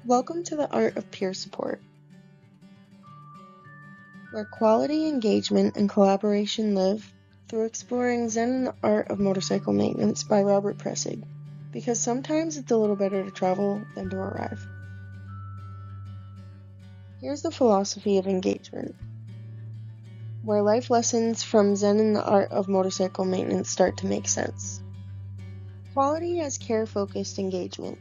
Welcome to the Art of Peer Support, where quality, engagement, and collaboration live through exploring Zen and the Art of Motorcycle Maintenance by Robert Pirsig, because sometimes it's a little better to travel than to arrive. Here's the philosophy of engagement, where life lessons from Zen and the Art of Motorcycle Maintenance start to make sense. Quality as care-focused engagement.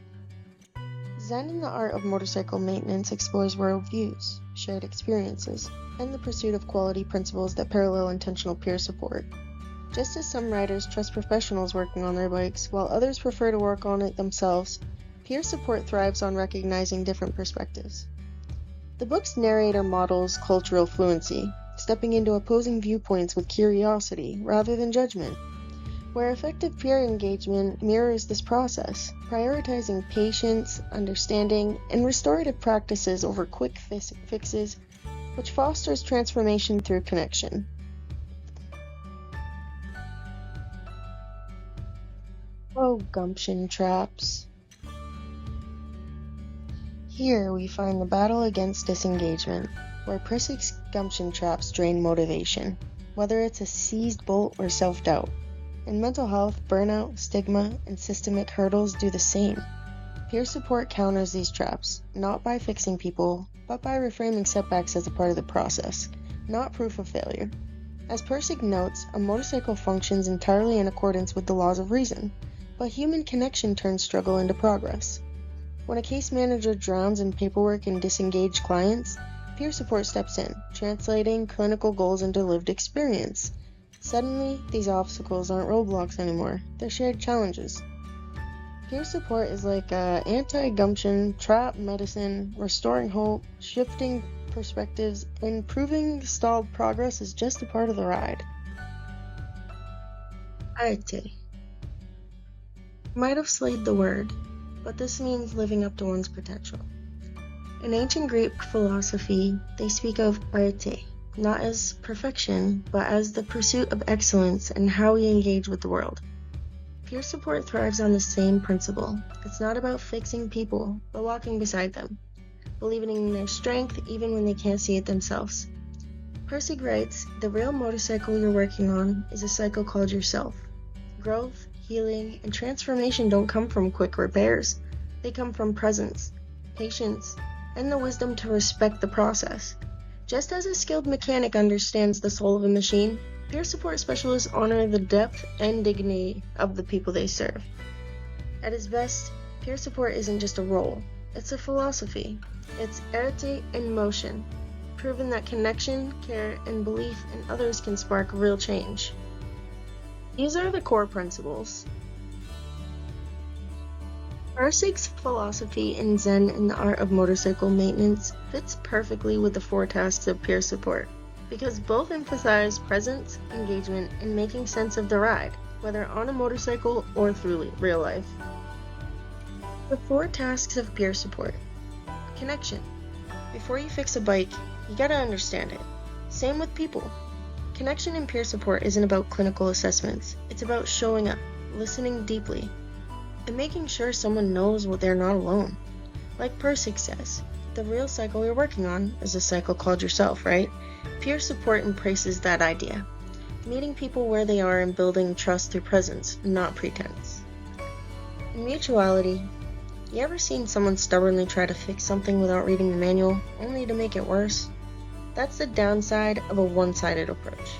Zen and the Art of Motorcycle Maintenance explores worldviews, shared experiences, and the pursuit of quality principles that parallel intentional peer support. Just as some riders trust professionals working on their bikes, while others prefer to work on it themselves, peer support thrives on recognizing different perspectives. The book's narrator models cultural fluency, stepping into opposing viewpoints with curiosity rather than judgment, where effective peer engagement mirrors this process, prioritizing patience, understanding, and restorative practices over quick fixes, which fosters transformation through connection. Oh, gumption traps. Here we find the battle against disengagement, where Pirsig's gumption traps drain motivation, whether it's a seized bolt or self-doubt. In mental health, burnout, stigma, and systemic hurdles do the same. Peer support counters these traps, not by fixing people, but by reframing setbacks as a part of the process, not proof of failure. As Pirsig notes, a motorcycle functions entirely in accordance with the laws of reason, but human connection turns struggle into progress. When a case manager drowns in paperwork and disengaged clients, peer support steps in, translating clinical goals into lived experience. Suddenly, these obstacles aren't roadblocks anymore, they're shared challenges. Peer support is like anti-gumption-trap medicine, restoring hope, shifting perspectives, and proving stalled progress is just a part of the ride. Arete. Might have slayed the word, but this means living up to one's potential. In ancient Greek philosophy, they speak of arete, not as perfection, but as the pursuit of excellence in how we engage with the world. Peer support thrives on the same principle. It's not about fixing people, but walking beside them, believing in their strength even when they can't see it themselves. Pirsig writes, the real motorcycle you're working on is a cycle called yourself. Growth, healing, and transformation don't come from quick repairs. They come from presence, patience, and the wisdom to respect the process. Just as a skilled mechanic understands the soul of a machine, peer support specialists honor the depth and dignity of the people they serve. At its best, peer support isn't just a role, it's a philosophy. It's arete in motion, proving that connection, care, and belief in others can spark real change. These are the core principles. Pirsig's philosophy in Zen and the Art of Motorcycle Maintenance fits perfectly with the 4 tasks of peer support, because both emphasize presence, engagement, and making sense of the ride, whether on a motorcycle or through real life. The 4 tasks of peer support. Connection. Before you fix a bike, you gotta understand it. Same with people. Connection in peer support isn't about clinical assessments. It's about showing up, listening deeply, and making sure someone knows they're not alone. Like Pirsig says, the real cycle you're working on is a cycle called yourself, right? Peer support embraces that idea, meeting people where they are and building trust through presence, not pretense. In mutuality, you ever seen someone stubbornly try to fix something without reading the manual, only to make it worse? That's the downside of a one-sided approach.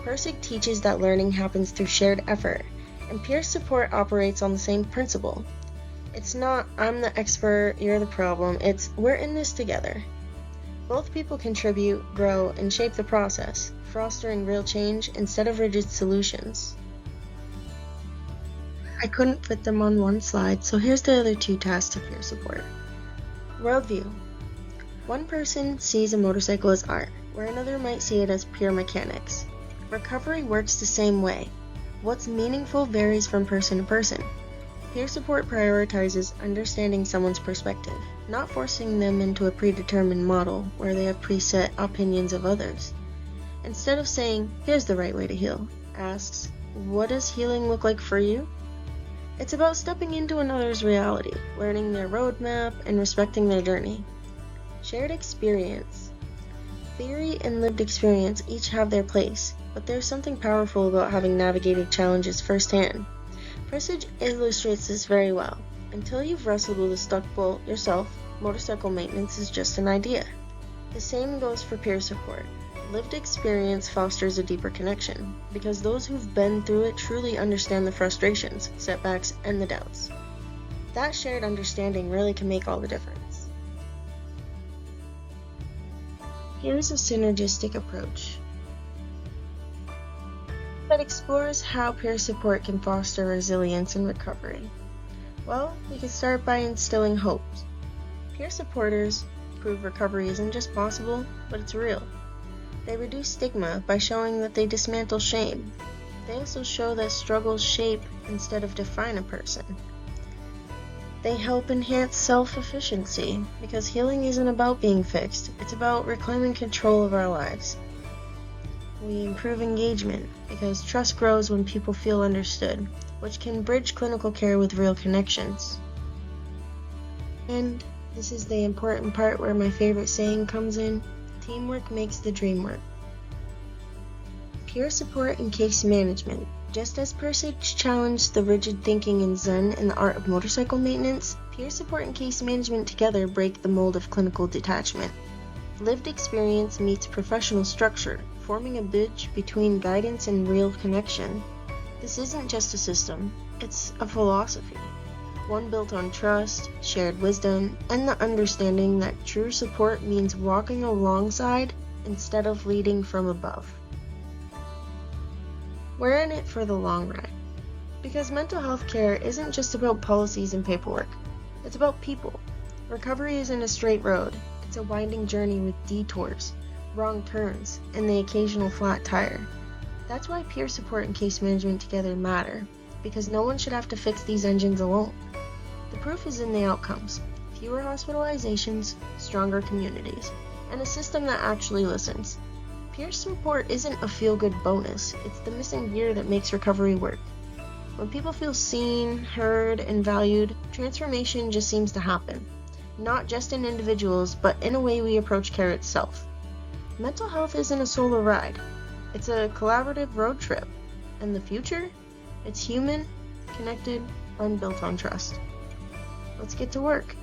Pirsig teaches that learning happens through shared effort, and peer support operates on the same principle. It's not, I'm the expert, you're the problem, it's, we're in this together. Both people contribute, grow, and shape the process, fostering real change instead of rigid solutions. I couldn't fit them on one slide, so here's the other 2 tasks of peer support. Worldview. One person sees a motorcycle as art, where another might see it as pure mechanics. Recovery works the same way. What's meaningful varies from person to person. Peer support prioritizes understanding someone's perspective, not forcing them into a predetermined model where they have preset opinions of others. Instead of saying, here's the right way to heal, asks, what does healing look like for you? It's about stepping into another's reality, learning their roadmap, and respecting their journey. Shared experience. Theory and lived experience each have their place, but there's something powerful about having navigated challenges firsthand. Pirsig illustrates this very well. Until you've wrestled with a stuck bolt yourself, motorcycle maintenance is just an idea. The same goes for peer support. Lived experience fosters a deeper connection, because those who've been through it truly understand the frustrations, setbacks, and the doubts. That shared understanding really can make all the difference. Here's a synergistic approach that explores how peer support can foster resilience and recovery. Well, we can start by instilling hope. Peer supporters prove recovery isn't just possible, but it's real. They reduce stigma by showing that they dismantle shame. They also show that struggles shape instead of define a person. They help enhance self-efficiency, because healing isn't about being fixed, it's about reclaiming control of our lives. We improve engagement, because trust grows when people feel understood, which can bridge clinical care with real connections. And this is the important part where my favorite saying comes in: teamwork makes the dream work. Peer support and case management. Just as Pirsig challenged the rigid thinking in Zen and the art of motorcycle maintenance, peer support and case management together break the mold of clinical detachment. Lived experience meets professional structure, forming a bridge between guidance and real connection. This isn't just a system, it's a philosophy. One built on trust, shared wisdom, and the understanding that true support means walking alongside instead of leading from above. We're in it for the long ride, because mental health care isn't just about policies and paperwork. It's about people. Recovery isn't a straight road. It's a winding journey with detours, wrong turns, and the occasional flat tire. That's why peer support and case management together matter, because no one should have to fix these engines alone. The proof is in the outcomes: fewer hospitalizations, stronger communities, and a system that actually listens. Peer support isn't a feel-good bonus, it's the missing gear that makes recovery work. When people feel seen, heard, and valued, transformation just seems to happen. Not just in individuals, but in a way we approach care itself. Mental health isn't a solo ride, it's a collaborative road trip. And the future? It's human, connected, and built on trust. Let's get to work.